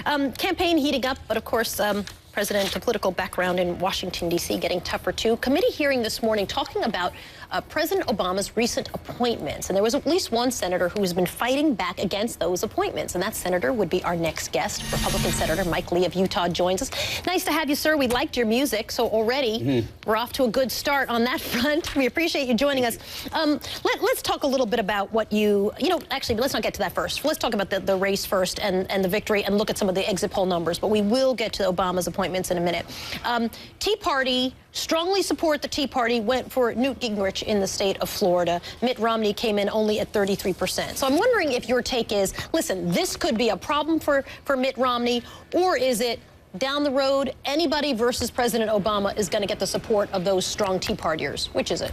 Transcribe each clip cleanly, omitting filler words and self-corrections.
Campaign heating up, but of course, President, a political background in Washington, D.C., getting tougher too. Committee hearing this morning talking about President Obama's recent appointments. And there was at least one senator who has been fighting back against those appointments. And that senator would be our next guest. Republican Senator Mike Lee of Utah joins us. Nice to have you, sir. We liked your music, so already we're off to a good start on that front. We appreciate you joining us. Let's talk a little bit about what actually, let's not get to that first. Let's talk about the race first and the victory and look at some of the exit poll numbers. But we will get to Obama's appointments in a minute. Tea Party strongly support the Tea Party, went for Newt Gingrich in the state of Florida. Mitt Romney came in only at 33%. So I'm wondering if your take is, listen, this could be a problem for Mitt Romney, or is it down the road, anybody versus President Obama is going to get the support of those strong Tea Partiers? Which is it?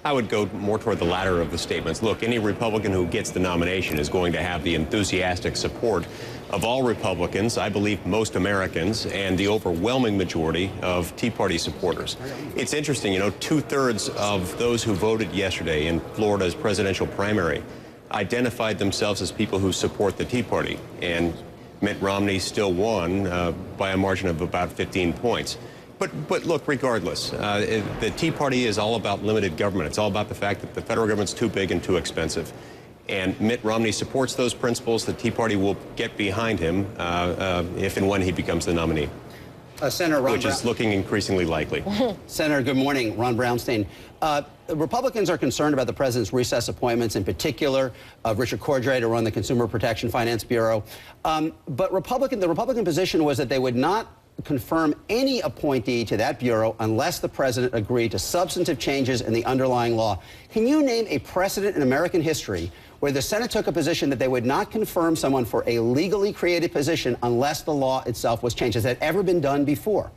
I would go more toward the latter of the statements. Look, any Republican who gets the nomination is going to have the enthusiastic support of all Republicans, I believe most Americans, and the overwhelming majority of Tea Party supporters. It's interesting, you know, 2/3 of those who voted yesterday in Florida's presidential primary identified themselves as people who support the Tea Party, and Mitt Romney still won by a margin of about 15 points. But look, regardless, the Tea Party is all about limited government. It's all about the fact that the federal government's too big and too expensive. And Mitt Romney supports those principles. The Tea Party will get behind him if and when he becomes the nominee. Senator Ron which is looking increasingly likely. Senator, good morning. Ron Brownstein. Republicans are concerned about the president's recess appointments, in particular of Richard Cordray to run the Consumer Protection Finance Bureau. But the Republican position was that they would not confirm any appointee to that bureau unless the president agreed to substantive changes in the underlying law. Can you name a precedent in American history where the Senate took a position that they would not confirm someone for a legally created position unless the law itself was changed? Has that ever been done before?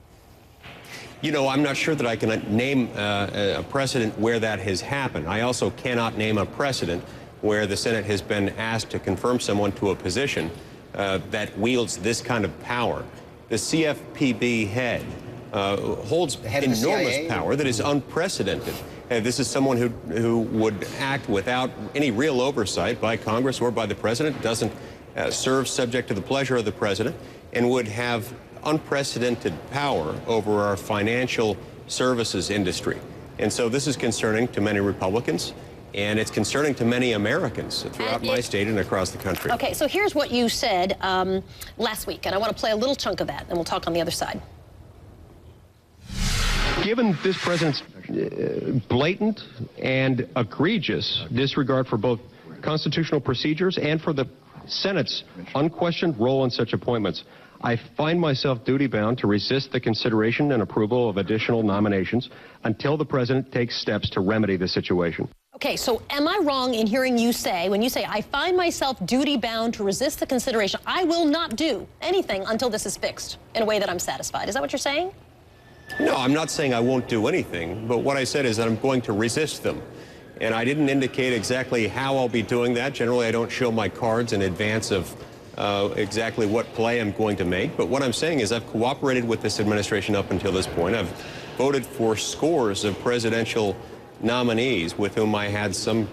You know, I'm not sure that I can name a precedent where that has happened. I also cannot name a precedent where the Senate has been asked to confirm someone to a position that wields this kind of power. The CFPB head holds enormous power that is unprecedented. This is someone who would act without any real oversight by Congress or by the president, doesn't serve subject to the pleasure of the president, and would have unprecedented power over our financial services industry. And so this is concerning to many Republicans, and it's concerning to many Americans throughout my state and across the country. Okay, so here's what you said last week, and I want to play a little chunk of that, and we'll talk on the other side. Given this president's blatant and egregious disregard for both constitutional procedures and for the Senate's unquestioned role in such appointments, I find myself duty-bound to resist the consideration and approval of additional nominations until the president takes steps to remedy the situation. Okay, so am I wrong in hearing you say, when you say, I find myself duty-bound to resist the consideration, I will not do anything until this is fixed in a way that I'm satisfied? Is that what you're saying? No, I'm not saying I won't do anything, but what I said is that I'm going to resist them. And I didn't indicate exactly how I'll be doing that. Generally, I don't show my cards in advance of exactly what play I'm going to make. But what I'm saying is I've cooperated with this administration up until this point. I've voted for scores of presidential nominees with whom I had some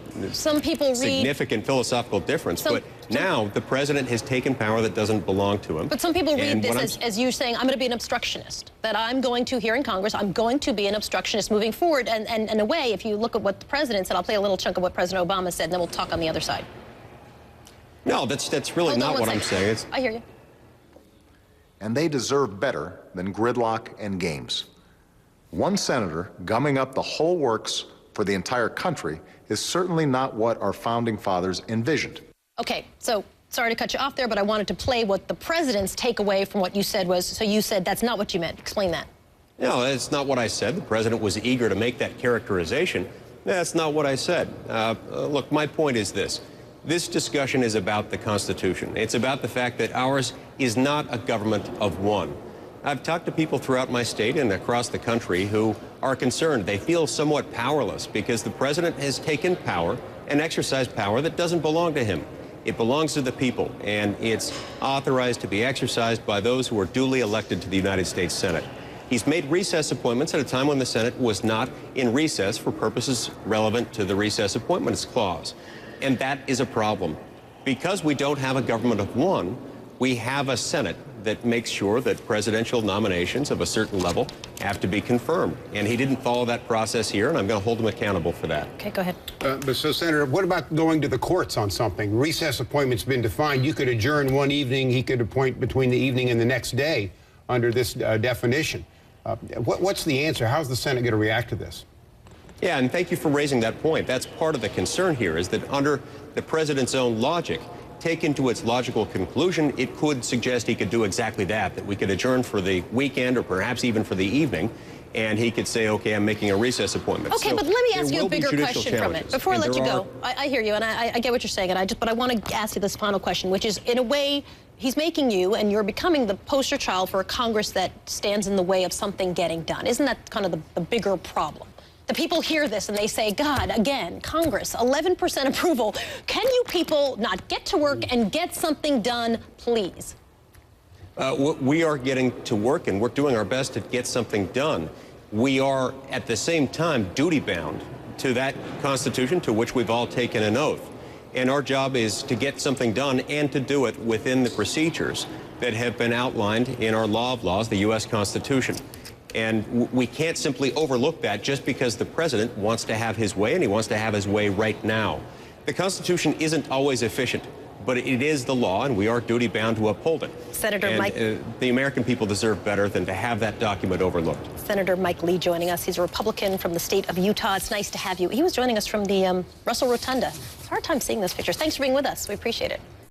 people significant philosophical difference. But now the president has taken power that doesn't belong to him. But some people read this as you saying, I'm going to be an obstructionist, that I'm going to, here in Congress, I'm going to be an obstructionist moving forward. And in a way, if you look at what the president said, I'll play a little chunk of what President Obama said, and then we'll talk on the other side. No, that's really not what I'm saying. I hear you. And they deserve better than gridlock and games. One senator gumming up the whole works for the entire country is certainly not what our founding fathers envisioned. Okay, so sorry to cut you off there, but I wanted to play what the president's takeaway from what you said was. So you said that's not what you meant. Explain that. No, that's not what I said. The president was eager to make that characterization. That's not what I said. Look, my point is this. This discussion is about the Constitution. It's about the fact that ours is not a government of one. I've talked to people throughout my state and across the country who are concerned. They feel somewhat powerless because the president has taken power and exercised power that doesn't belong to him. It belongs to the people, and it's authorized to be exercised by those who are duly elected to the United States Senate. He's made recess appointments at a time when the Senate was not in recess for purposes relevant to the Recess Appointments Clause. And that is a problem. Because we don't have a government of one, we have a Senate that makes sure that presidential nominations of a certain level have to be confirmed. And he didn't follow that process here, and I'm going to hold him accountable for that. Okay, go ahead. So, Senator, what about going to the courts on something? Recess appointment's been defined. You could adjourn one evening. He could appoint between the evening and the next day under this definition. What's the answer? How's the Senate going to react to this? Yeah, and thank you for raising that point. That's part of the concern here, is that under the president's own logic, taken to its logical conclusion, it could suggest he could do exactly that we could adjourn for the weekend or perhaps even for the evening, and he could say, okay, I'm making a recess appointment. Okay, so but let me ask you a will be bigger judicial question from it. challenges. Before I And let you there go, I hear you, and I get what you're saying, but I want to ask you this final question, which is, in a way, he's making you, and you're becoming the poster child for a Congress that stands in the way of something getting done. Isn't that kind of the bigger problem? The people hear this and they say, God, again, Congress, 11% approval. Can you people not get to work and get something done, please? We are getting to work, and we're doing our best to get something done. We are, at the same time, duty-bound to that Constitution to which we've all taken an oath. And our job is to get something done and to do it within the procedures that have been outlined in our law of laws, the U.S. Constitution. And we can't simply overlook that just because the president wants to have his way, and he wants to have his way right now. The Constitution isn't always efficient, but it is the law, and we are duty-bound to uphold it. Senator Mike, the American people deserve better than to have that document overlooked. Senator Mike Lee joining us. He's a Republican from the state of Utah. It's nice to have you. He was joining us from the Russell Rotunda. It's a hard time seeing those pictures. Thanks for being with us. We appreciate it.